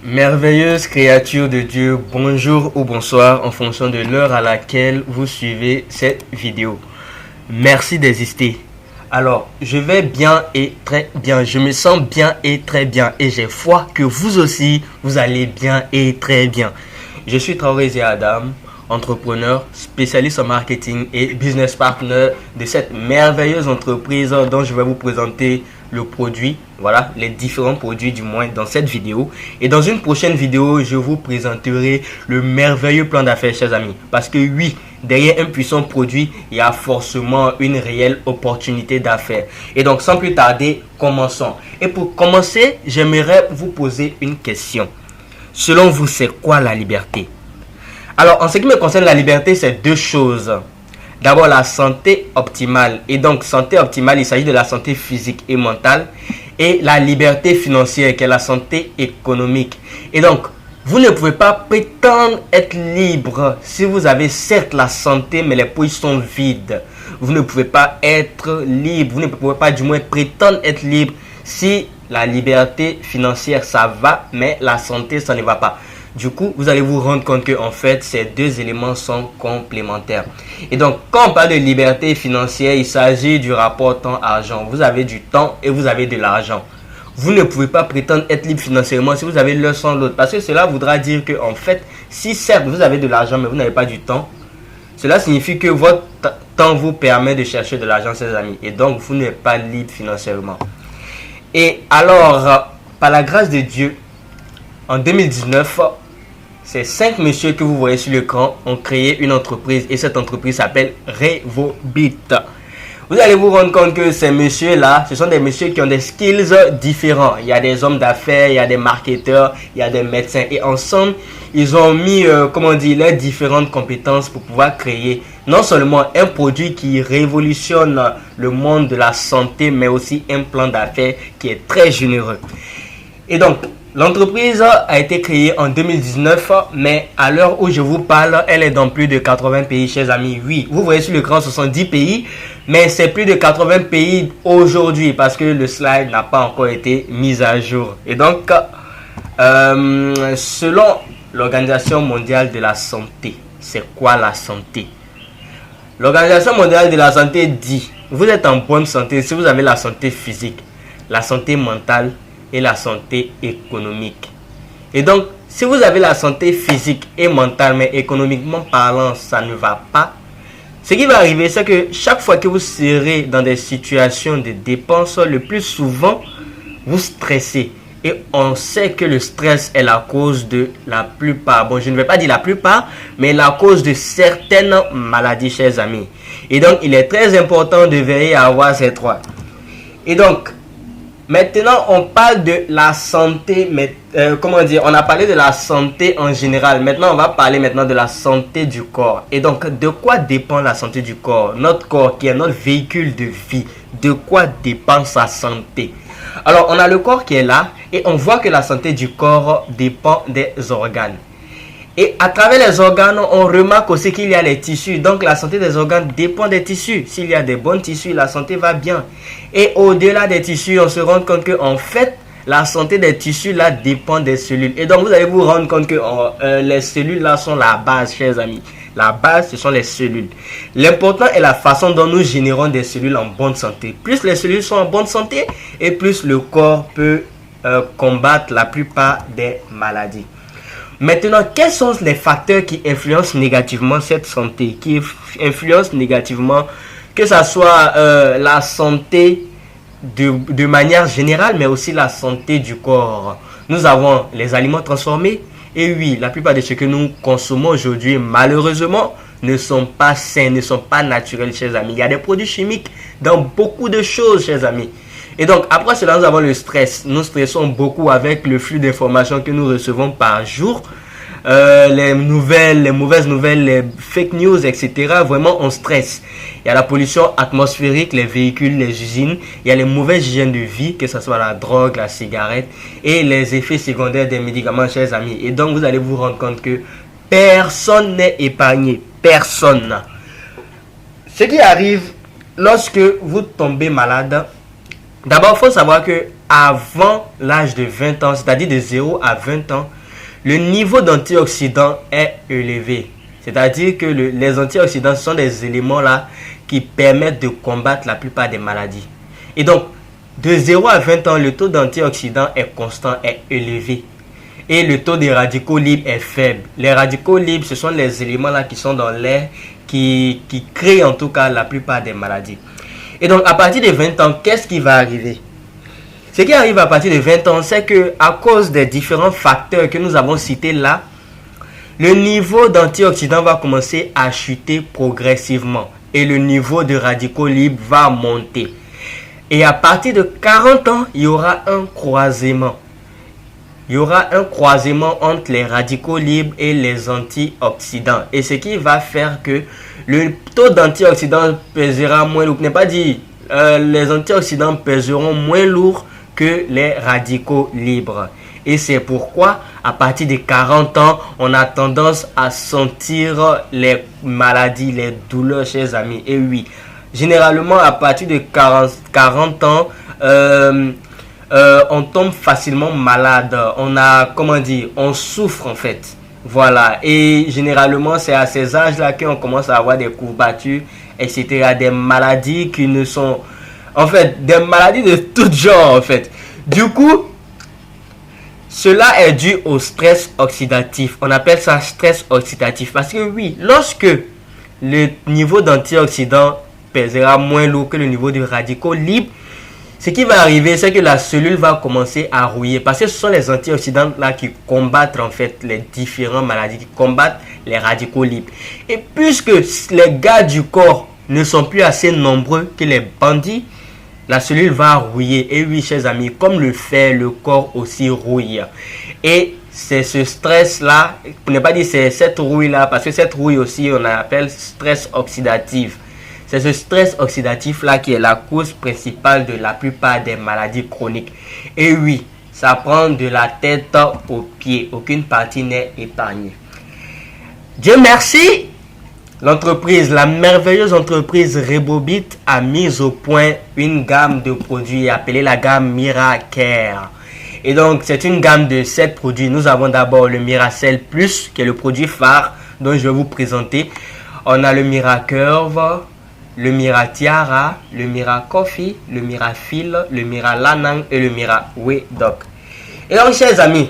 Merveilleuse créature de Dieu, bonjour ou bonsoir en fonction de l'heure à laquelle vous suivez cette vidéo. Merci d'exister. Alors, je vais bien et très bien, je me sens bien et très bien et j'ai foi que vous aussi, vous allez bien et très bien. Je suis Traoré Adam, entrepreneur, spécialiste en marketing et business partner de cette merveilleuse entreprise dont je vais vous présenter le produit, voilà, les différents produits du moins dans cette vidéo. Et dans une prochaine vidéo, je vous présenterai le merveilleux plan d'affaires, chers amis. Parce que oui, derrière un puissant produit, il y a forcément une réelle opportunité d'affaires. Et donc, sans plus tarder, commençons. Et pour commencer, j'aimerais vous poser une question. Selon vous, c'est quoi la liberté? Alors, en ce qui me concerne, la liberté, c'est deux choses. D'abord, la santé optimale. Et donc, santé optimale, il s'agit de la santé physique et mentale. Et la liberté financière, qui est la santé économique. Et donc, vous ne pouvez pas prétendre être libre si vous avez certes la santé, mais les poches sont vides. Vous ne pouvez pas être libre. Vous ne pouvez pas du moins prétendre être libre si la liberté financière, ça va, mais la santé, ça ne va pas. Du coup, vous allez vous rendre compte que en fait, ces deux éléments sont complémentaires. Et donc, quand on parle de liberté financière, il s'agit du rapport temps-argent. Vous avez du temps et vous avez de l'argent. Vous ne pouvez pas prétendre être libre financièrement si vous avez l'un sans l'autre. Parce que cela voudra dire que en fait, si certes vous avez de l'argent mais vous n'avez pas du temps, cela signifie que votre temps vous permet de chercher de l'argent, ses amis. Et donc, vous n'êtes pas libre financièrement. Et alors, par la grâce de Dieu, en 2019, ces 5 messieurs que vous voyez sur l'écran ont créé une entreprise et cette entreprise s'appelle Revobit. Vous allez vous rendre compte que ces messieurs-là, ce sont des messieurs qui ont des skills différents. Il y a des hommes d'affaires, il y a des marketeurs, il y a des médecins. Et ensemble, ils ont mis, leurs différentes compétences pour pouvoir créer non seulement un produit qui révolutionne le monde de la santé, mais aussi un plan d'affaires qui est très généreux. Et donc, l'entreprise a été créée en 2019, mais à l'heure où je vous parle, elle est dans plus de 80 pays, chers amis. Oui, vous voyez sur l'écran 70 pays, mais c'est plus de 80 pays aujourd'hui parce que le slide n'a pas encore été mis à jour. Et donc, selon l'Organisation mondiale de la santé, c'est quoi la santé? L'Organisation mondiale de la santé dit, vous êtes en bonne santé si vous avez la santé physique, la santé mentale, et la santé économique. Et donc, si vous avez la santé physique et mentale, mais économiquement parlant, ça ne va pas, ce qui va arriver, c'est que chaque fois que vous serez dans des situations de dépenses, le plus souvent, vous stressez. Et on sait que le stress est la cause de la plupart, bon, je ne vais pas dire la plupart, mais la cause de certaines maladies, chers amis. Et donc, il est très important de veiller à avoir ces trois. Et donc, maintenant, on parle de la santé, mais on a parlé de la santé en général. Maintenant, on va parler maintenant de la santé du corps. Et donc, de quoi dépend la santé du corps? Notre corps qui est notre véhicule de vie. De quoi dépend sa santé? Alors, on a le corps qui est là et on voit que la santé du corps dépend des organes. Et à travers les organes, on remarque aussi qu'il y a les tissus. Donc, la santé des organes dépend des tissus. S'il y a des bons tissus, la santé va bien. Et au-delà des tissus, on se rend compte qu'en fait, la santé des tissus là dépend des cellules. Et donc, vous allez vous rendre compte que les cellules là sont la base, chers amis. La base, ce sont les cellules. L'important est la façon dont nous générons des cellules en bonne santé. Plus les cellules sont en bonne santé, et plus le corps peut combattre la plupart des maladies. Maintenant, quels sont les facteurs qui influencent négativement cette santé, qui influencent négativement, que ce soit la santé de manière générale, mais aussi la santé du corps? Nous avons les aliments transformés. Et oui, la plupart de ce que nous consommons aujourd'hui, malheureusement, ne sont pas sains, ne sont pas naturels, chers amis. Il y a des produits chimiques dans beaucoup de choses, chers amis. Et donc, après cela, nous avons le stress. Nous stressons beaucoup avec le flux d'informations que nous recevons par jour. Les mauvaises nouvelles, les fake news, etc. Vraiment, on stresse. Il y a la pollution atmosphérique, les véhicules, les usines. Il y a les mauvaises hygiènes de vie, que ce soit la drogue, la cigarette. Et les effets secondaires des médicaments, chers amis. Et donc, vous allez vous rendre compte que personne n'est épargné. Personne. Ce qui arrive lorsque vous tombez malade, d'abord, il faut savoir que avant l'âge de 20 ans, c'est-à-dire de 0 à 20 ans, le niveau d'antioxydants est élevé. C'est-à-dire que les antioxydants sont des éléments là qui permettent de combattre la plupart des maladies. Et donc, de 0 à 20 ans, le taux d'antioxydants est constant, est élevé. Et le taux des radicaux libres est faible. Les radicaux libres, ce sont les éléments là qui sont dans l'air, qui créent en tout cas la plupart des maladies. Et donc, à partir de 20 ans, qu'est-ce qui va arriver? Ce qui arrive à partir de 20 ans, c'est que à cause des différents facteurs que nous avons cités là, le niveau d'antioxydants va commencer à chuter progressivement et le niveau de radicaux libres va monter. Et à partir de 40 ans, il y aura un croisement. Il y aura un croisement entre les radicaux libres et les antioxydants. Et ce qui va faire que le taux d'antioxydants pèsera moins lourd. Je n'ai pas dit les antioxydants pèseront moins lourd que les radicaux libres. Et c'est pourquoi, à partir de 40 ans, on a tendance à sentir les maladies, les douleurs, chers amis. Et oui, généralement, à partir de 40 ans, on tombe facilement malade. On souffre en fait. Voilà. Et généralement, c'est à ces âges-là qu'on commence à avoir des courbatures, etc. Des maladies qui ne sont... En fait, des maladies de tout genre, en fait. Du coup, cela est dû au stress oxydatif. On appelle ça stress oxydatif. Parce que oui, lorsque le niveau d'antioxydants pèsera moins lourd que le niveau de radicaux libres, ce qui va arriver, c'est que la cellule va commencer à rouiller. Parce que ce sont les antioxydants là qui combattent en fait les différentes maladies, qui combattent les radicaux libres. Et puisque les gars du corps ne sont plus assez nombreux que les bandits, la cellule va rouiller. Et oui, chers amis, comme le fait le corps aussi rouille. Et c'est ce stress-là, pour ne pas dire c'est cette rouille-là, parce que cette rouille aussi, on l'appelle stress oxydatif. C'est ce stress oxydatif-là qui est la cause principale de la plupart des maladies chroniques. Et oui, ça prend de la tête aux pieds. Aucune partie n'est épargnée. Dieu merci! La merveilleuse entreprise Rebobit a mis au point une gamme de produits appelée la gamme Miracare. Et donc, c'est une gamme de 7 produits. Nous avons d'abord le Miracell Plus, qui est le produit phare dont je vais vous présenter. On a le Miracurve, le Miratiara, le Miracoffee, le Mirafil, le Miralanang et le Mirawedoc. Et donc, chers amis,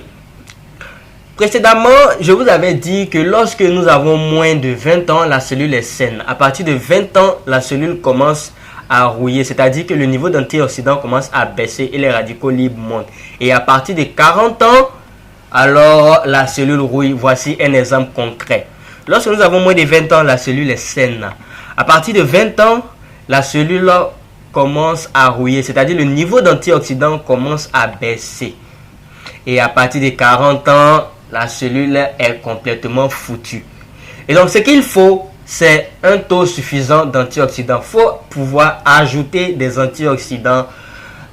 précédemment, je vous avais dit que lorsque nous avons moins de 20 ans, la cellule est saine. À partir de 20 ans, la cellule commence à rouiller, c'est-à-dire que le niveau d'antioxydants commence à baisser et les radicaux libres montent. Et à partir de 40 ans, alors la cellule rouille. Voici un exemple concret. Lorsque nous avons moins de 20 ans, la cellule est saine. À partir de 20 ans, la cellule commence à rouiller, c'est-à-dire le niveau d'antioxydants commence à baisser. Et à partir de 40 ans, la cellule est complètement foutue. Et donc, ce qu'il faut, c'est un taux suffisant d'antioxydants. Il faut pouvoir ajouter des antioxydants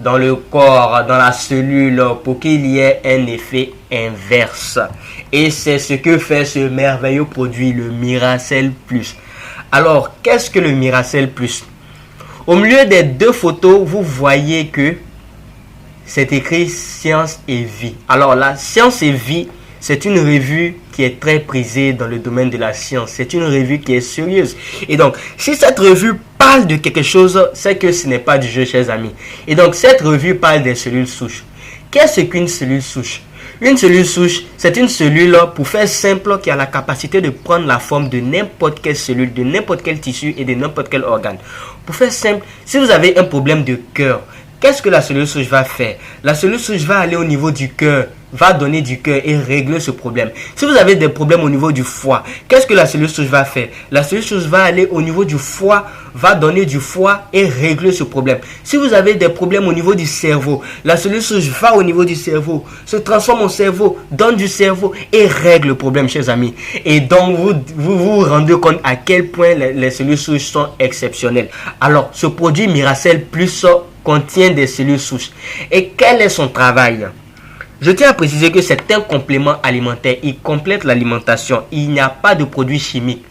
dans le corps, dans la cellule, pour qu'il y ait un effet inverse. Et c'est ce que fait ce merveilleux produit, le Miracell Plus. Alors, qu'est-ce que le Miracell Plus? Au milieu des deux photos, vous voyez que c'est écrit Science et Vie. Alors, la Science et Vie, c'est une revue qui est très prisée dans le domaine de la science. C'est une revue qui est sérieuse. Et donc, si cette revue parle de quelque chose, c'est que ce n'est pas du jeu, chers amis. Et donc, cette revue parle des cellules souches. Qu'est-ce qu'une cellule souche? Une cellule souche, c'est une cellule, pour faire simple, qui a la capacité de prendre la forme de n'importe quelle cellule, de n'importe quel tissu et de n'importe quel organe. Pour faire simple, si vous avez un problème de cœur, qu'est-ce que la cellule souche va faire? La cellule souche va aller au niveau du cœur, va donner du cœur et régler ce problème. Si vous avez des problèmes au niveau du foie, qu'est-ce que la cellule souche va faire? La cellule souche va aller au niveau du foie, va donner du foie et régler ce problème. Si vous avez des problèmes au niveau du cerveau, la cellule souche va au niveau du cerveau, se transforme en cerveau, donne du cerveau et règle le problème, chers amis. Et donc, vous rendez compte à quel point les cellules souches sont exceptionnelles. Alors, ce produit Miracell Plus contient des cellules souches. Et quel est son travail? Je tiens à préciser que c'est un complément alimentaire. Il complète l'alimentation. Il n'y a pas de produits chimiques.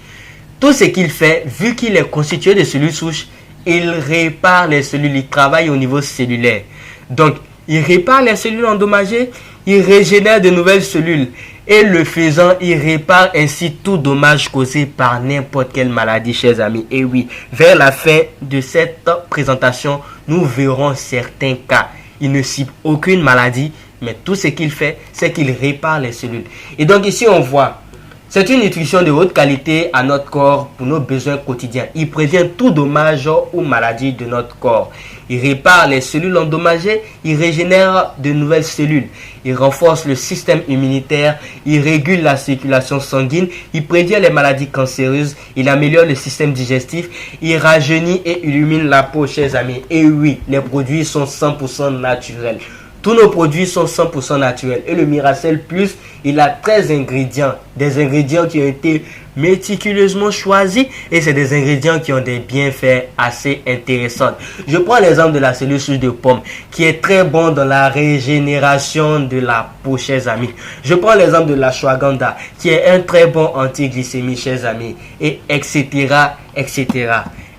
Tout ce qu'il fait, vu qu'il est constitué de cellules souches, il répare les cellules. Il travaille au niveau cellulaire. Donc, il répare les cellules endommagées, il régénère de nouvelles cellules. Et le faisant, il répare ainsi tout dommage causé par n'importe quelle maladie, chers amis. Et oui, vers la fin de cette présentation, nous verrons certains cas. Il ne cible aucune maladie, mais tout ce qu'il fait, c'est qu'il répare les cellules. Et donc ici, on voit, c'est une nutrition de haute qualité à notre corps pour nos besoins quotidiens. Il prévient tout dommage ou maladie de notre corps. Il répare les cellules endommagées, il régénère de nouvelles cellules. Il renforce le système immunitaire, il régule la circulation sanguine, il prévient les maladies cancéreuses, il améliore le système digestif, il rajeunit et illumine la peau, chers amis. Et oui, les produits sont 100% naturels. Tous nos produits sont 100% naturels. Et le Miracell Plus, il a 13 ingrédients. Des ingrédients qui ont été méticuleusement choisis. Et c'est des ingrédients qui ont des bienfaits assez intéressants. Je prends l'exemple de la cellule souche de pomme, qui est très bon dans la régénération de la peau, chers amis. Je prends l'exemple de la ashwagandha, qui est un très bon anti-glycémie, chers amis. Et etc. etc.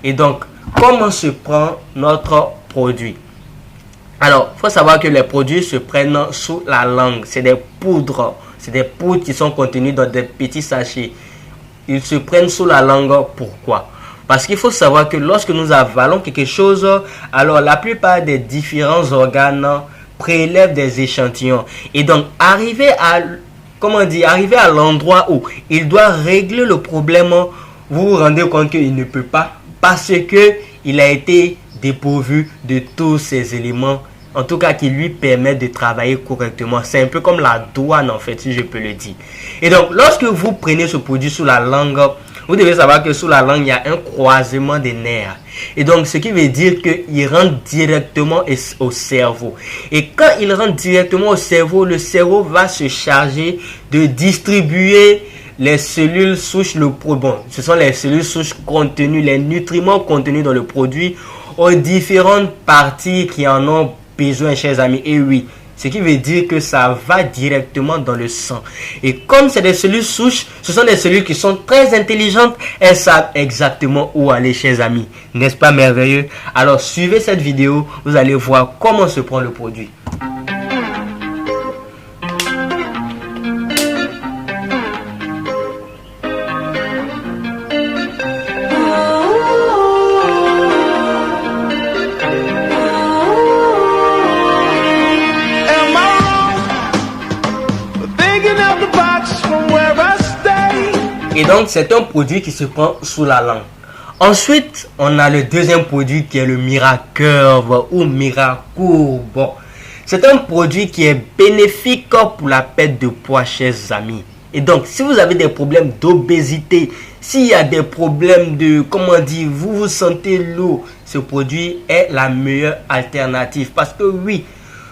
Et donc, comment se prend notre produit? Alors, il faut savoir que les produits se prennent sous la langue. C'est des poudres. C'est des poudres qui sont contenues dans des petits sachets. Ils se prennent sous la langue. Pourquoi? Parce qu'il faut savoir que lorsque nous avalons quelque chose, alors la plupart des différents organes prélèvent des échantillons. Et donc, arriver à l'endroit où il doit régler le problème, vous vous rendez compte qu'il ne peut pas parce que il a été dépourvu de tous ces éléments, en tout cas qui lui permettent de travailler correctement. C'est un peu comme la douane en fait, si je peux le dire. Et donc lorsque vous prenez ce produit sous la langue, vous devez savoir que sous la langue il y a un croisement des nerfs. Et donc ce qui veut dire qu'il rentre directement au cerveau. Et quand il rentre directement au cerveau, le cerveau va se charger de distribuer les cellules souches, ce sont les cellules souches contenues, les nutriments contenus dans le produit aux différentes parties qui en ont besoin, chers amis. Et oui, ce qui veut dire que ça va directement dans le sang. Et comme c'est des cellules souches, ce sont des cellules qui sont très intelligentes. Elles savent exactement où aller, chers amis. N'est-ce pas merveilleux? Alors, suivez cette vidéo. Vous allez voir comment se prend le produit. Et donc, c'est un produit qui se prend sous la langue. Ensuite, on a le deuxième produit qui est le Miracurve ou Miracourbe. C'est un produit qui est bénéfique pour la perte de poids, chers amis. Et donc, si vous avez des problèmes d'obésité, s'il y a des problèmes de, vous vous sentez lourd, ce produit est la meilleure alternative. Parce que oui,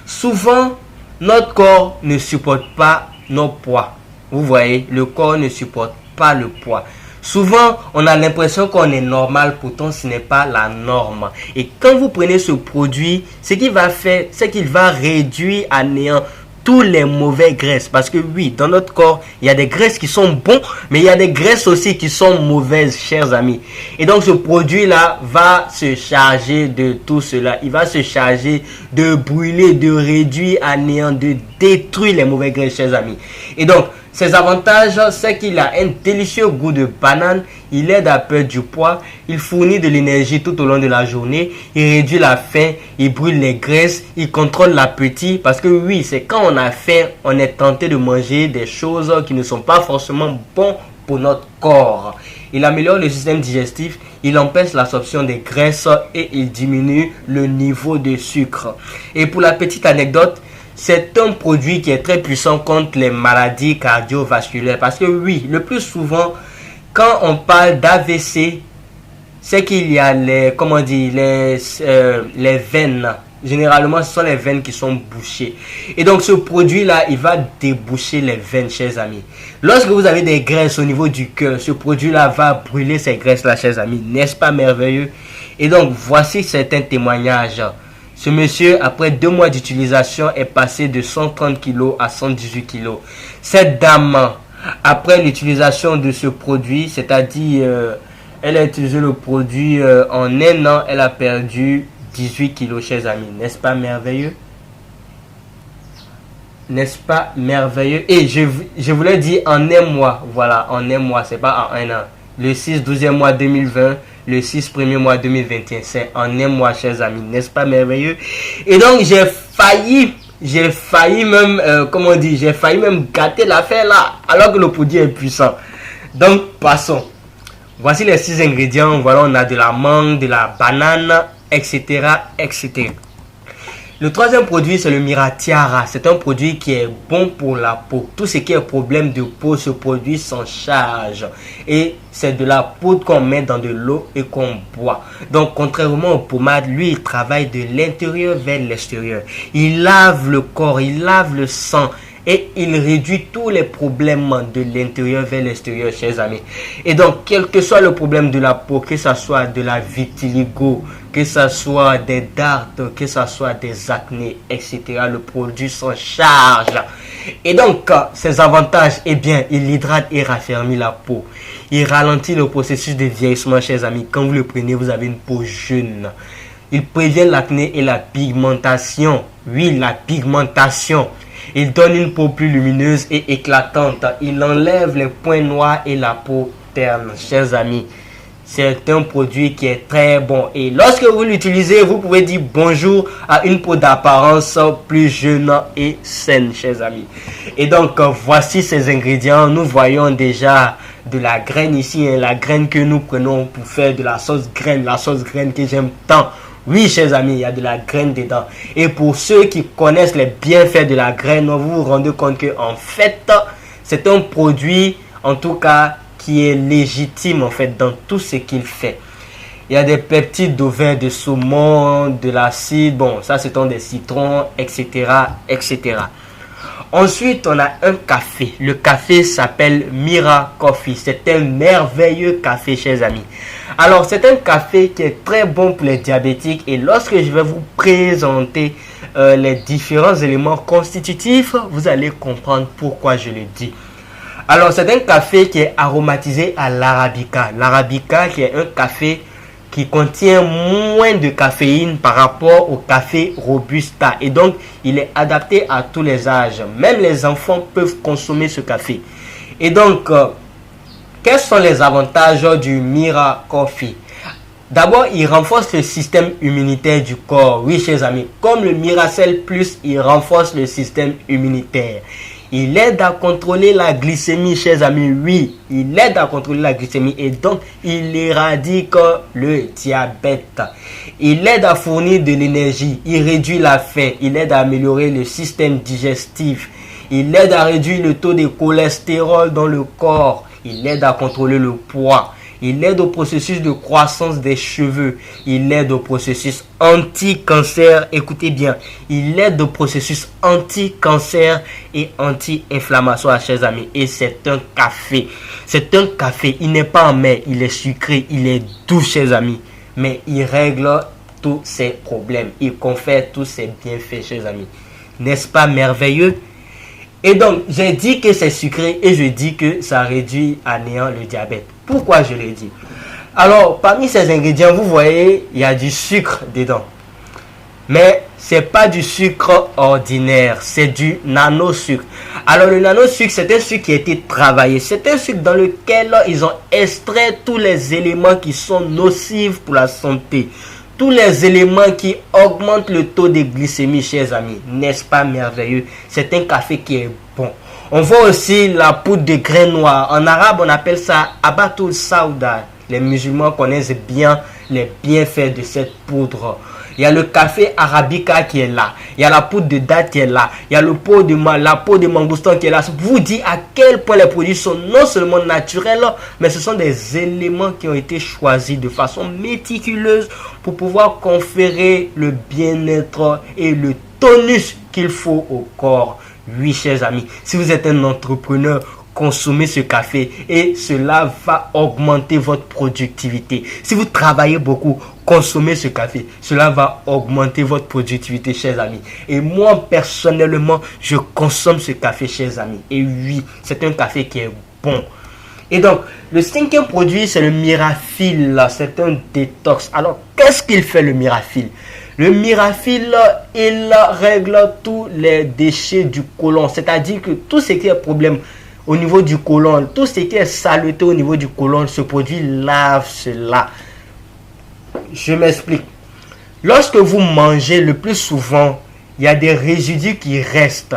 souvent, notre corps ne supporte pas nos poids. Vous voyez, le corps ne supporte pas le poids. Souvent, on a l'impression qu'on est normal, pourtant ce n'est pas la norme. Et quand vous prenez ce produit, ce qu'il va faire, c'est qu'il va réduire à néant tous les mauvais graisses. Parce que oui, dans notre corps, il y a des graisses qui sont bonnes, mais il y a des graisses aussi qui sont mauvaises, chers amis. Et donc ce produit-là va se charger de tout cela. Il va se charger de brûler, de réduire à néant, de détruire les mauvaises graisses, chers amis. Et donc, ses avantages, c'est qu'il a un délicieux goût de banane, il aide à perdre du poids, il fournit de l'énergie tout au long de la journée, il réduit la faim, il brûle les graisses, il contrôle l'appétit. Parce que oui, c'est quand on a faim, on est tenté de manger des choses qui ne sont pas forcément bonnes pour notre corps. Il améliore le système digestif, il empêche l'absorption des graisses et il diminue le niveau de sucre. Et pour la petite anecdote, c'est un produit qui est très puissant contre les maladies cardiovasculaires. Parce que oui, le plus souvent, quand on parle d'AVC, c'est qu'il y a les veines. Généralement, ce sont les veines qui sont bouchées. Et donc, ce produit-là, il va déboucher les veines, chers amis. Lorsque vous avez des graisses au niveau du cœur, ce produit-là va brûler ces graisses-là, chers amis. N'est-ce pas merveilleux? Et donc, voici certains témoignages. Ce monsieur, après 2 mois d'utilisation, est passé de 130 kg à 118 kg. Cette dame, après l'utilisation de ce produit, c'est-à-dire, elle a utilisé le produit en 1 an, elle a perdu 18 kg, chers amis. N'est-ce pas merveilleux? N'est-ce pas merveilleux? Et je voulais dire en un mois. Voilà, en un mois, c'est pas en un an. Le 6-12e mois 2020, le 6 premier mois 2021. C'est en un mois, chers amis. N'est-ce pas merveilleux? Et donc, j'ai failli même, j'ai failli même gâter l'affaire là, alors que le produit est puissant. Donc, passons. Voici les 6 ingrédients. Voilà, on a de la mangue, de la banane, etc., etc. Le troisième produit, c'est le Miratiara. C'est un produit qui est bon pour la peau. Tout ce qui est problème de peau, ce produit s'en charge. Et c'est de la poudre qu'on met dans de l'eau et qu'on boit. Donc, contrairement aux pommades, lui, il travaille de l'intérieur vers l'extérieur. Il lave le corps, il lave le sang. Et il réduit tous les problèmes de l'intérieur vers l'extérieur, chers amis. Et donc, quel que soit le problème de la peau, que ce soit de la vitiligo, que ce soit des dartres, que ce soit des acnés, etc., le produit s'en charge. Et donc, ses avantages, eh bien, il hydrate et raffermit la peau. Il ralentit le processus de vieillissement, chers amis. Quand vous le prenez, vous avez une peau jeune. Il prévient l'acné et la pigmentation. Oui, la pigmentation. Il donne une peau plus lumineuse et éclatante. Il enlève les points noirs et la peau terne. Chers amis, c'est un produit qui est très bon. Et lorsque vous l'utilisez, vous pouvez dire bonjour à une peau d'apparence plus jeune et saine, chers amis. Et donc, voici ces ingrédients. Nous voyons déjà de la graine ici, la graine que nous prenons pour faire de la sauce graine que j'aime tant. Oui, chers amis, il y a de la graine dedans. Et pour ceux qui connaissent les bienfaits de la graine, vous vous rendez compte que en fait, c'est un produit, en tout cas, qui est légitime en fait dans tout ce qu'il fait. Il y a des peptides d'ovaires, de saumon, de l'acide, bon, ça c'est des citrons, etc., etc. Ensuite, on a un café. Le café s'appelle Mira Coffee. C'est un merveilleux café, chers amis. Alors, c'est un café qui est très bon pour les diabétiques. Et lorsque je vais vous présenter les différents éléments constitutifs, vous allez comprendre pourquoi je le dis. Alors, c'est un café qui est aromatisé à l'arabica. L'arabica qui est un café qui contient moins de caféine par rapport au café robusta. Et donc, il est adapté à tous les âges. Même les enfants peuvent consommer ce café. Et donc, quels sont les avantages du Mira Coffee? D'abord, il renforce le système immunitaire du corps. Oui, chers amis, comme le Miracell Plus, il renforce le système immunitaire. Il aide à contrôler la glycémie, chers amis. Oui, il aide à contrôler la glycémie et donc il éradique le diabète. Il aide à fournir de l'énergie. Il réduit la faim. Il aide à améliorer le système digestif. Il aide à réduire le taux de cholestérol dans le corps. Il aide à contrôler le poids. Il aide au processus de croissance des cheveux. Il aide au processus anti-cancer. Écoutez bien, il aide au processus anti-cancer et anti-inflammatoire, chers amis. Et c'est un café. C'est un café. Il n'est pas amer, il est sucré, il est doux, chers amis. Mais il règle tous ces problèmes. Il confère tous ses bienfaits, chers amis. N'est-ce pas merveilleux? Et donc, j'ai dit que c'est sucré et je dis que ça réduit à néant le diabète. Pourquoi je l'ai dit? Alors, parmi ces ingrédients, vous voyez, il y a du sucre dedans. Mais ce n'est pas du sucre ordinaire, c'est du nano-sucre. Alors, le nano-sucre, c'est un sucre qui a été travaillé. C'est un sucre dans lequel ils ont extrait tous les éléments qui sont nocifs pour la santé. Tous les éléments qui augmentent le taux de glycémie, chers amis. N'est-ce pas merveilleux? C'est un café qui est bon. On voit aussi la poudre de graines noires. En arabe, on appelle ça abatul sauda. Les musulmans connaissent bien les bienfaits de cette poudre. Il y a le café arabica qui est là. Il y a la poudre de date qui est là. Il y a la peau de mangoustan qui est là. Ça vous dit à quel point les produits sont non seulement naturels, mais ce sont des éléments qui ont été choisis de façon méticuleuse pour pouvoir conférer le bien-être et le tonus qu'il faut au corps. Oui, chers amis, si vous êtes un entrepreneur, consommez ce café et cela va augmenter votre productivité. Si vous travaillez beaucoup, consommez ce café. Cela va augmenter votre productivité, chers amis. Et moi, personnellement, je consomme ce café, chers amis. Et oui, c'est un café qui est bon. Et donc, le cinquième produit, c'est le Mirafil. C'est un détox. Alors, qu'est-ce qu'il fait, le Mirafil? Le Mirafil, il règle tous les déchets du côlon. C'est-à-dire que tout ce qui est problème au niveau du côlon, tout ce qui est saleté au niveau du côlon, ce produit lave cela. Je m'explique. Lorsque vous mangez, le plus souvent, il y a des résidus qui restent.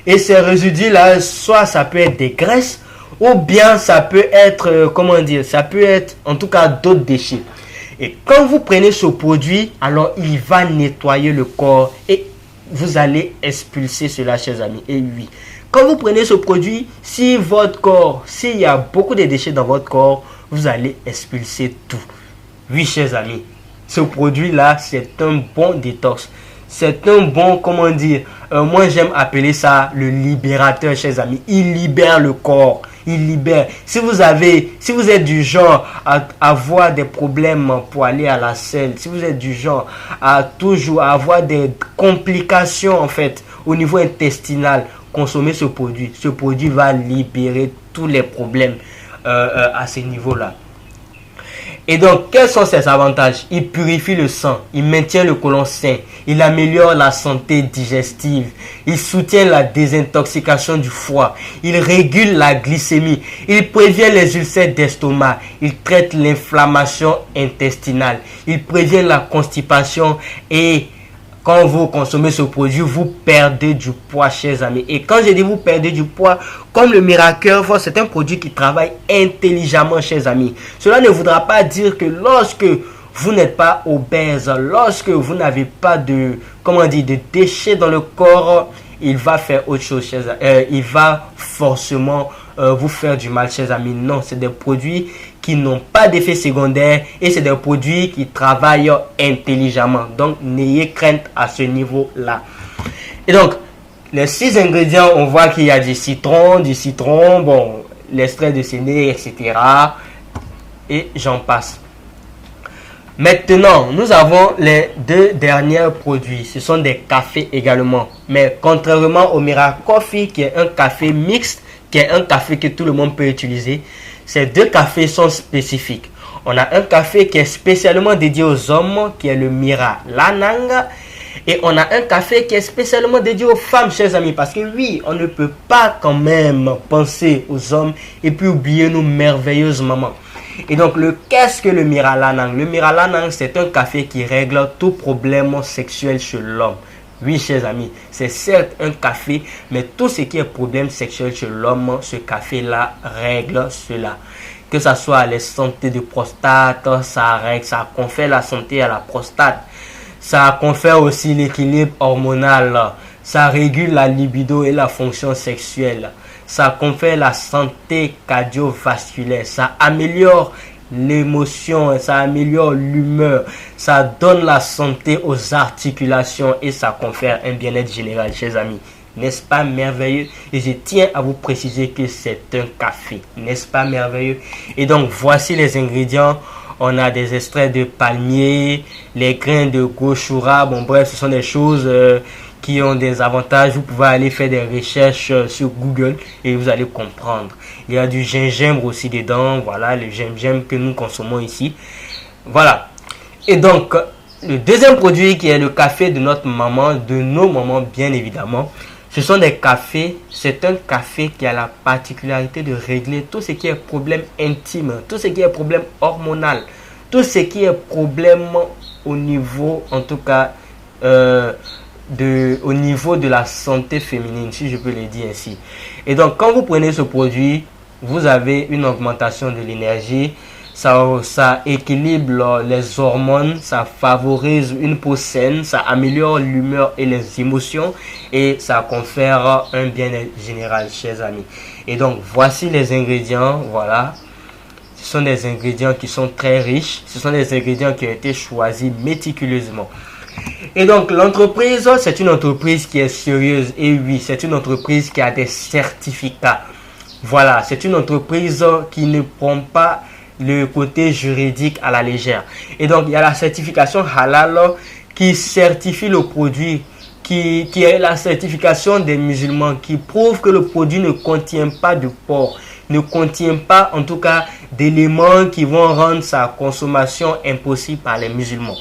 Et ces résidus-là, soit ça peut être des graisses, ou bien ça peut être, ça peut être en tout cas d'autres déchets. Et quand vous prenez ce produit, alors il va nettoyer le corps et vous allez expulser cela, chers amis. Et oui, quand vous prenez ce produit, si votre corps, s'il y a beaucoup de déchets dans votre corps, vous allez expulser tout. Oui, chers amis, ce produit-là, c'est un bon détox. C'est un bon, moi j'aime appeler ça le libérateur, chers amis. Il libère le corps. Il libère. Si vous êtes du genre à avoir des problèmes pour aller à la selle, si vous êtes du genre à toujours avoir des complications en fait au niveau intestinal, consommez ce produit. Ce produit va libérer tous les problèmes à ce niveau-là. Et donc, quels sont ses avantages? Il purifie le sang, il maintient le côlon sain, il améliore la santé digestive, il soutient la désintoxication du foie, il régule la glycémie, il prévient les ulcères d'estomac, il traite l'inflammation intestinale, il prévient la constipation et quand vous consommez ce produit, vous perdez du poids, chers amis. Et quand je dis vous perdez du poids, comme le Miracle, c'est un produit qui travaille intelligemment, chers amis. Cela ne voudra pas dire que lorsque vous n'êtes pas obèse, lorsque vous n'avez pas de déchets dans le corps, il va faire autre chose, chers amis. Il va forcément vous faire du mal, chers amis. Non, c'est des produits qui n'ont pas d'effet secondaire et c'est des produits qui travaillent intelligemment. Donc, n'ayez crainte à ce niveau-là. Et donc, les 6 ingrédients, on voit qu'il y a du citron, bon, l'extrait de séné, etc. Et j'en passe. Maintenant, nous avons les 2 derniers produits. Ce sont des cafés également. Mais contrairement au Miracle Coffee, qui est un café mixte, qui est un café que tout le monde peut utiliser, ces 2 cafés sont spécifiques. On a un café qui est spécialement dédié aux hommes, qui est le Mira Lanang. Et on a un café qui est spécialement dédié aux femmes, chers amis. Parce que oui, on ne peut pas quand même penser aux hommes et puis oublier nos merveilleuses mamans. Et donc, qu'est-ce que le Mira Lanang? Le Mira Lanang, c'est un café qui règle tout problème sexuel chez l'homme. Oui, chers amis, c'est certes un café, mais tout ce qui est problème sexuel chez l'homme, ce café-là règle cela. Que ce soit les santé de prostate, ça confère la santé à la prostate. Ça confère aussi l'équilibre hormonal. Ça régule la libido et la fonction sexuelle. Ça confère la santé cardiovasculaire. Ça améliore l'émotion, ça améliore l'humeur, ça donne la santé aux articulations et ça confère un bien-être général, chers amis. N'est-ce pas merveilleux? Et je tiens à vous préciser que c'est un café. N'est-ce pas merveilleux? Et donc, voici les ingrédients. On a des extraits de palmier, les grains de gochura. Bon, bref, ce sont des choses qui ont des avantages. Vous pouvez aller faire des recherches sur Google et vous allez comprendre. Il y a du gingembre aussi dedans. Voilà, le gingembre que nous consommons ici. Voilà. Et donc, le deuxième produit qui est le café de notre maman, de nos mamans bien évidemment. Ce sont des cafés, c'est un café qui a la particularité de régler tout ce qui est problème intime, tout ce qui est problème hormonal, tout ce qui est problème au niveau, en tout cas, au niveau de la santé féminine, si je peux le dire ainsi. Et donc, quand vous prenez ce produit, vous avez une augmentation de l'énergie. Ça équilibre les hormones, ça favorise une peau saine, ça améliore l'humeur et les émotions et ça confère un bien-être général, chers amis. Et donc, voici les ingrédients, voilà. Ce sont des ingrédients qui sont très riches, ce sont des ingrédients qui ont été choisis méticuleusement. Et donc, l'entreprise, c'est une entreprise qui est sérieuse et oui, c'est une entreprise qui a des certificats. Voilà, c'est une entreprise qui ne prend pas le côté juridique à la légère. Et donc, il y a la certification halal qui certifie le produit, qui est la certification des musulmans, qui prouve que le produit ne contient pas de porc, ne contient pas en tout cas d'éléments qui vont rendre sa consommation impossible par les musulmans.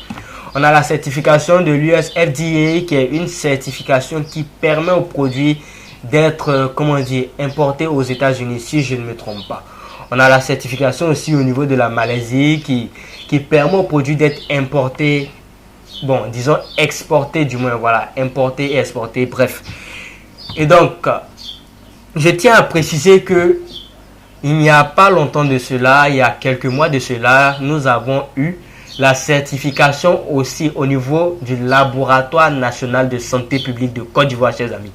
On a la certification de l'US FDA qui est une certification qui permet aux produits d'être, importés aux États-Unis si je ne me trompe pas. On a la certification aussi au niveau de la Malaisie qui permet aux produits d'être importés, bon, disons exportés du moins, voilà, importés et exportés, bref. Et donc, je tiens à préciser que il n'y a pas longtemps de cela, il y a quelques mois de cela, nous avons eu la certification aussi au niveau du Laboratoire national de santé publique de Côte d'Ivoire, chers amis.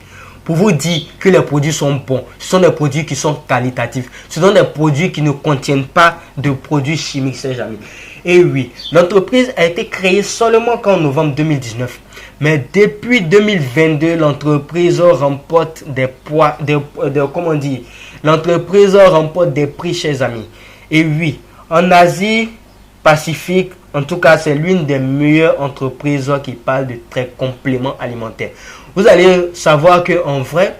Pour vous dire que les produits sont bons, ce sont des produits qui sont qualitatifs, ce sont des produits qui ne contiennent pas de produits chimiques, chers amis. Et oui, l'entreprise a été créée seulement qu'en novembre 2019. Mais depuis 2022, l'entreprise remporte l'entreprise remporte des prix, chers amis. Et oui, en Asie Pacifique, en tout cas, c'est l'une des meilleures entreprises qui parle de très compléments alimentaires. Vous allez savoir que en vrai,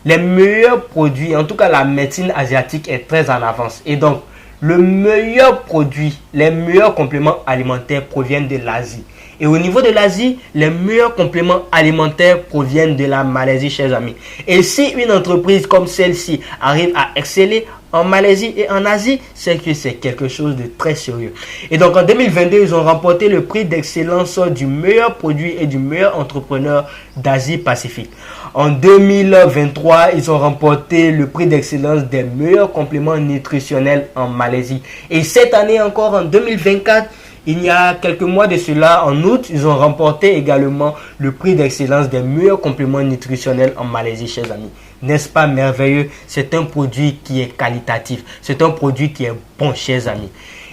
les meilleurs produits, en tout cas la médecine asiatique est très en avance. Et donc, le meilleur produit, les meilleurs compléments alimentaires proviennent de l'Asie. Et au niveau de l'Asie, les meilleurs compléments alimentaires proviennent de la Malaisie, chers amis. Et si une entreprise comme celle-ci arrive à exceller en Malaisie et en Asie, c'est que c'est quelque chose de très sérieux. Et donc en 2022, ils ont remporté le prix d'excellence du meilleur produit et du meilleur entrepreneur d'Asie-Pacifique. En 2023, ils ont remporté le prix d'excellence des meilleurs compléments nutritionnels en Malaisie. Et cette année encore, en 2024, il y a quelques mois de cela, en août, ils ont remporté également le prix d'excellence des meilleurs compléments nutritionnels en Malaisie, chers amis. N'est-ce pas merveilleux? C'est un produit qui est qualitatif. C'est un produit qui est bon, chers amis.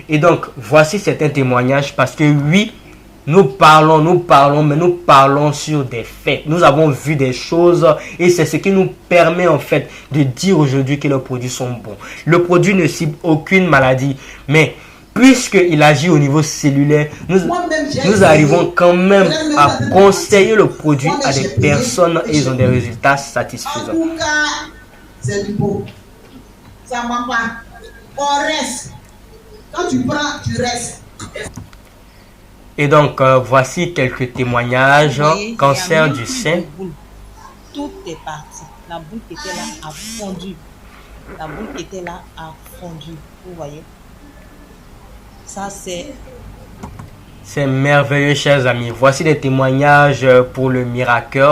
Et donc, voici certains témoignages parce que oui, nous parlons, mais nous parlons sur des faits. Nous avons vu des choses et c'est ce qui nous permet en fait de dire aujourd'hui que les produits sont bons. Le produit ne cible aucune maladie, mais puisqu'il agit au niveau cellulaire, nous arrivons quand même à conseiller le produit à des personnes et ils ont des résultats satisfaisants. En tout cas, c'est du bon. Ça ne ment pas. On reste. Quand tu prends, tu restes. Et donc, voici quelques témoignages. Cancer du sein. Tout est parti. La boule qui était là a fondu. La boule qui était là a fondu. Vous voyez? Ça, c'est merveilleux, chers amis. Voici des témoignages pour le miracle.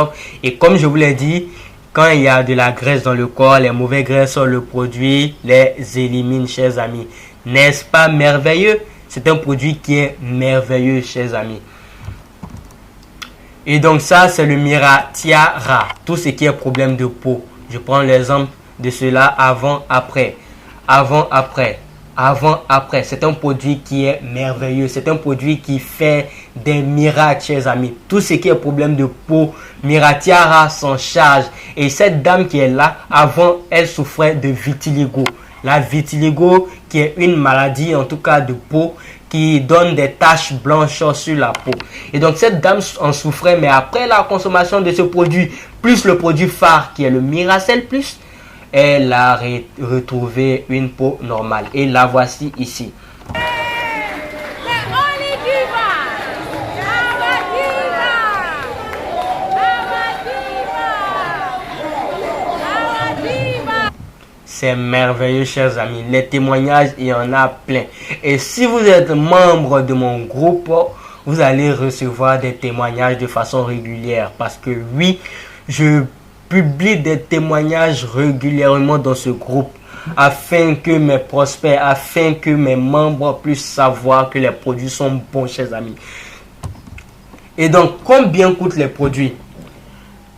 Et comme je vous l'ai dit, quand il y a de la graisse dans le corps, les mauvaises graisses sur le produit les élimine, chers amis. N'est-ce pas merveilleux? C'est un produit qui est merveilleux, chers amis. Et donc ça, c'est le Miratiara. Tout ce qui est problème de peau. Je prends l'exemple de cela avant, après. Avant, après. Avant, après. C'est un produit qui est merveilleux. C'est un produit qui fait des miracles, chers amis. Tout ce qui est problème de peau, Miratiara s'en charge. Et cette dame qui est là, avant, elle souffrait de vitiligo. La vitiligo qui est une maladie, en tout cas de peau, qui donne des taches blanches sur la peau. Et donc cette dame en souffrait, mais après la consommation de ce produit, plus le produit phare qui est le Miracel Plus, elle a retrouvé une peau normale. Et la voici ici. C'est merveilleux, chers amis. Les témoignages, il y en a plein. Et si vous êtes membre de mon groupe, vous allez recevoir des témoignages de façon régulière. Parce que oui, je publie des témoignages régulièrement dans ce groupe afin que mes prospects, afin que mes membres puissent savoir que les produits sont bons, chers amis. Et donc, combien coûtent les produits?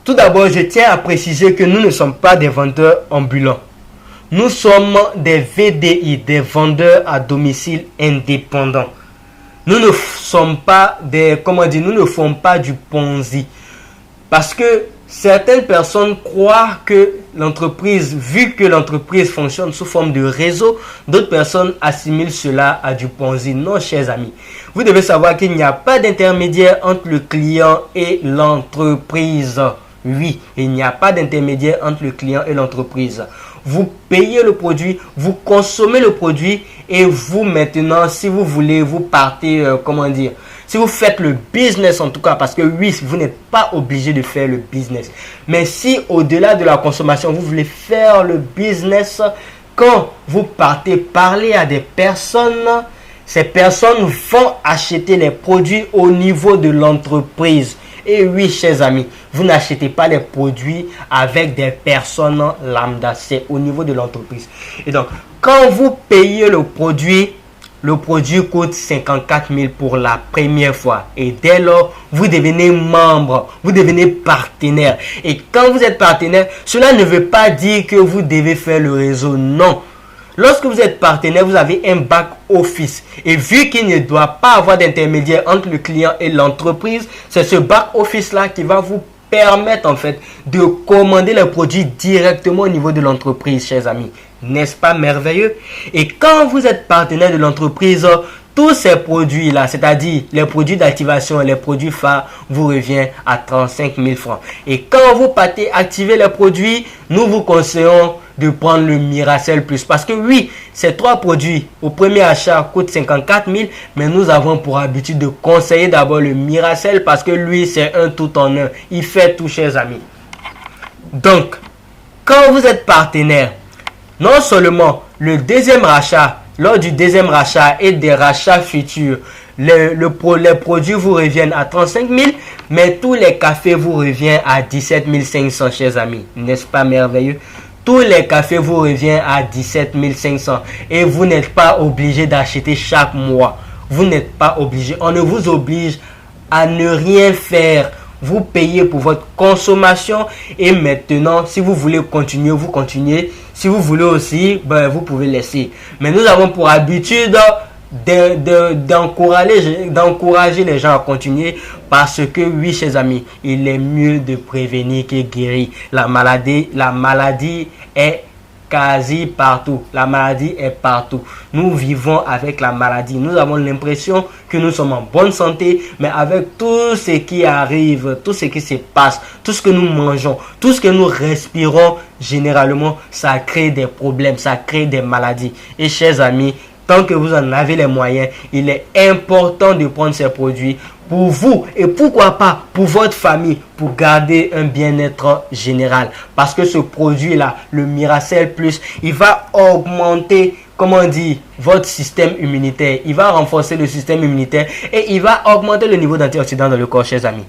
Tout d'abord, je tiens à préciser que nous ne sommes pas des vendeurs ambulants. Nous sommes des VDI, des vendeurs à domicile indépendants. Nous ne sommes pas nous ne faisons pas du Ponzi. Parce que certaines personnes croient que l'entreprise, vu que l'entreprise fonctionne sous forme de réseau, d'autres personnes assimilent cela à du Ponzi. Non, chers amis. Vous devez savoir qu'il n'y a pas d'intermédiaire entre le client et l'entreprise. Oui, il n'y a pas d'intermédiaire entre le client et l'entreprise. Vous payez le produit, vous consommez le produit et vous maintenant, si vous voulez, vous partez, si vous faites le business en tout cas, parce que oui, vous n'êtes pas obligé de faire le business. Mais si au-delà de la consommation, vous voulez faire le business, quand vous partez parler à des personnes, ces personnes vont acheter les produits au niveau de l'entreprise. Et oui, chers amis, vous n'achetez pas les produits avec des personnes lambda, c'est au niveau de l'entreprise. Et donc, quand vous payez le produit coûte 54 000 pour la première fois. Et dès lors, vous devenez membre, vous devenez partenaire. Et quand vous êtes partenaire, cela ne veut pas dire que vous devez faire le réseau, non. Lorsque vous êtes partenaire, vous avez un back office. Et vu qu'il ne doit pas avoir d'intermédiaire entre le client et l'entreprise, c'est ce back office là qui va vous permettre en fait de commander les produits directement au niveau de l'entreprise, chers amis. N'est-ce pas merveilleux? Et quand vous êtes partenaire de l'entreprise, tous ces produits-là, c'est-à-dire les produits d'activation, les produits phares, vous revient à 35 000 francs. Et quand vous partez activer les produits, nous vous conseillons de prendre le Miracell Plus. Parce que oui, ces trois produits au premier achat coûtent 54 000, mais nous avons pour habitude de conseiller d'abord le Miracell parce que lui, c'est un tout en un. Il fait tout, chers amis. Donc, quand vous êtes partenaire, non seulement le deuxième rachat, lors du deuxième rachat et des rachats futurs, les produits vous reviennent à 35 000, mais tous les cafés vous reviennent à 17 500, chers amis. N'est-ce pas merveilleux? Tous les cafés vous reviennent à 17 500 et vous n'êtes pas obligé d'acheter chaque mois. Vous n'êtes pas obligé. On ne vous oblige à ne rien faire. Vous payez pour votre consommation et maintenant, si vous voulez continuer, vous continuez. Si vous voulez aussi, vous pouvez laisser. Mais nous avons pour habitude d'encourager les gens à continuer parce que oui, chers amis, il est mieux de prévenir que guérir. La maladie est quasi partout. La maladie est partout. Nous vivons avec la maladie. Nous avons l'impression que nous sommes en bonne santé, mais avec tout ce qui arrive, tout ce qui se passe, tout ce que nous mangeons, tout ce que nous respirons, généralement, ça crée des problèmes, ça crée des maladies. Et chers amis, tant que vous en avez les moyens, il est important de prendre ces produits pour vous et pourquoi pas pour votre famille, pour garder un bien-être général. Parce que ce produit-là, le Miracell Plus, il va augmenter, votre système immunitaire. Il va renforcer le système immunitaire et il va augmenter le niveau d'antioxydants dans le corps, chers amis.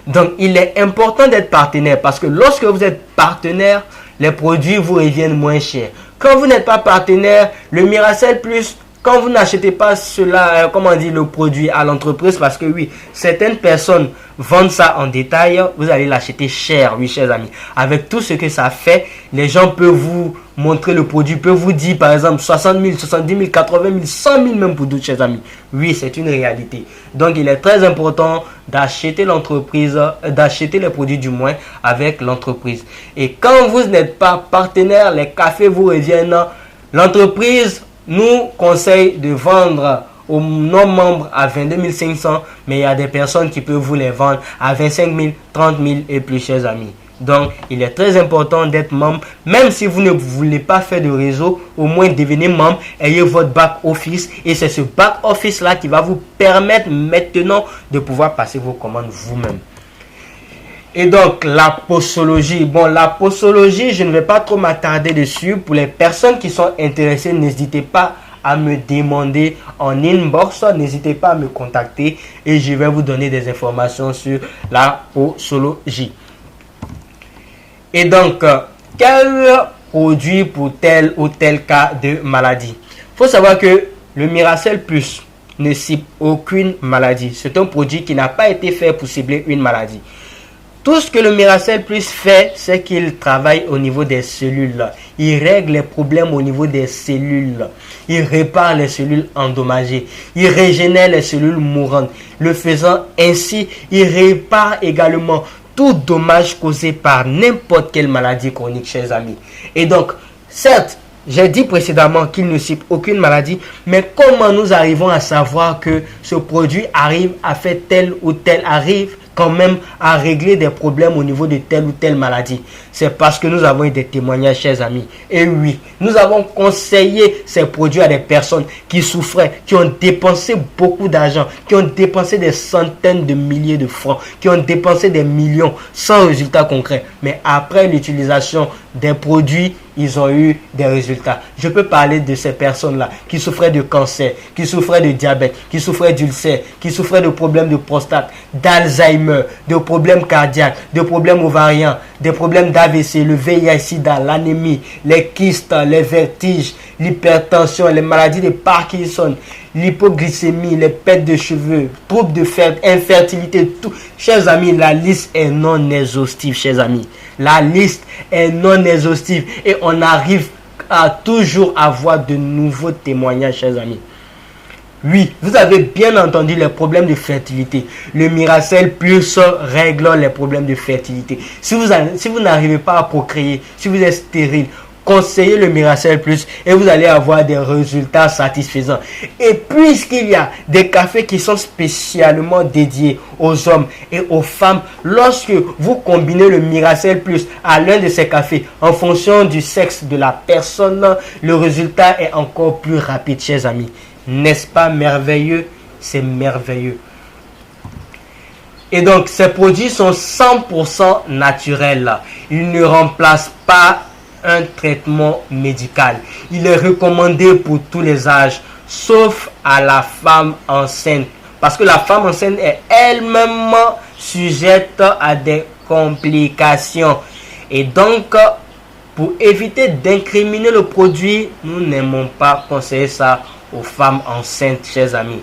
Donc, il est important d'être partenaire parce que lorsque vous êtes partenaire, les produits vous reviennent moins chers. Quand vous n'êtes pas partenaire, le Miracell Plus, quand vous n'achetez pas cela, le produit à l'entreprise, parce que oui, certaines personnes vendent ça en détail, vous allez l'acheter cher, oui, chers amis. Avec tout ce que ça fait, les gens peuvent vous montrer le produit, peuvent vous dire par exemple 60 000, 70 000, 80 000, 100 000 même pour d'autres, chers amis. Oui, c'est une réalité. Donc, il est très important d'acheter d'acheter les produits du moins avec l'entreprise. Et quand vous n'êtes pas partenaire, les cafés vous reviennent. L'entreprise nous conseille de vendre aux non-membres à 22 500, mais il y a des personnes qui peuvent vous les vendre à 25 000, 30 000 et plus, chers amis. Donc, il est très important d'être membre. Même si vous ne voulez pas faire de réseau, au moins devenez membre, ayez votre back office. Et c'est ce back office là qui va vous permettre maintenant de pouvoir passer vos commandes vous-même. Et donc, la posologie. Bon, la posologie, je ne vais pas trop m'attarder dessus. Pour les personnes qui sont intéressées, n'hésitez pas à me demander en inbox. N'hésitez pas à me contacter et je vais vous donner des informations sur la posologie. Et donc, quel produit pour tel ou tel cas de maladie? Il faut savoir que le Miracell Plus ne cible aucune maladie. C'est un produit qui n'a pas été fait pour cibler une maladie. Tout ce que le Miracell Plus fait, c'est qu'il travaille au niveau des cellules. Il règle les problèmes au niveau des cellules. Il répare les cellules endommagées. Il régénère les cellules mourantes. Le faisant ainsi, il répare également tout dommage causé par n'importe quelle maladie chronique, chers amis. Et donc, certes, j'ai dit précédemment qu'il ne cible aucune maladie, mais comment nous arrivons à savoir que ce produit arrive à faire tel ou tel, arrive quand même à régler des problèmes au niveau de telle ou telle maladie? C'est parce que nous avons eu des témoignages, chers amis. Et oui, nous avons conseillé ces produits à des personnes qui souffraient, qui ont dépensé beaucoup d'argent, qui ont dépensé des centaines de milliers de francs, qui ont dépensé des millions sans résultat concret. Mais après l'utilisation des produits, ils ont eu des résultats. Je peux parler de ces personnes-là qui souffraient de cancer, qui souffraient de diabète, qui souffraient d'ulcères, qui souffraient de problèmes de prostate, d'Alzheimer, de problèmes cardiaques, de problèmes ovariens, des problèmes d'AVC, le VIH-Sida, l'anémie, les kystes, les vertiges, l'hypertension, les maladies de Parkinson, l'hypoglycémie, les pertes de cheveux, troubles de infertilité, tout. Chers amis, la liste est non exhaustive, chers amis. La liste est non exhaustive et on arrive à toujours avoir de nouveaux témoignages, chers amis. Oui, vous avez bien entendu les problèmes de fertilité. Le Miracell Plus règle les problèmes de fertilité. Si vous n'arrivez pas à procréer, si vous êtes stérile, conseillez le Miracell Plus et vous allez avoir des résultats satisfaisants. Et puisqu'il y a des cafés qui sont spécialement dédiés aux hommes et aux femmes, lorsque vous combinez le Miracell Plus à l'un de ces cafés en fonction du sexe de la personne, le résultat est encore plus rapide, chers amis. N'est-ce pas merveilleux? C'est merveilleux. Et donc, ces produits sont 100% naturels. Ils ne remplacent pas un traitement médical. Il est recommandé pour tous les âges, sauf à la femme enceinte. Parce que la femme enceinte est elle-même sujette à des complications. Et donc, pour éviter d'incriminer le produit, nous n'aimons pas conseiller ça aux femmes enceintes, chers amis.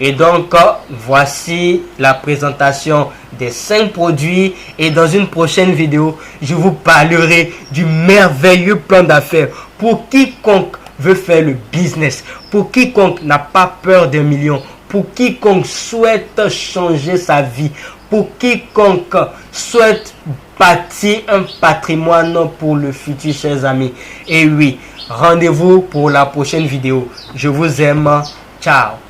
Et donc, voici la présentation des 5 produits. Et dans une prochaine vidéo, je vous parlerai du merveilleux plan d'affaires pour quiconque veut faire le business, pour quiconque n'a pas peur d'un million, pour quiconque souhaite changer sa vie, pour quiconque souhaite bâtir un patrimoine pour le futur, chers amis. Et oui, rendez-vous pour la prochaine vidéo. Je vous aime. Ciao.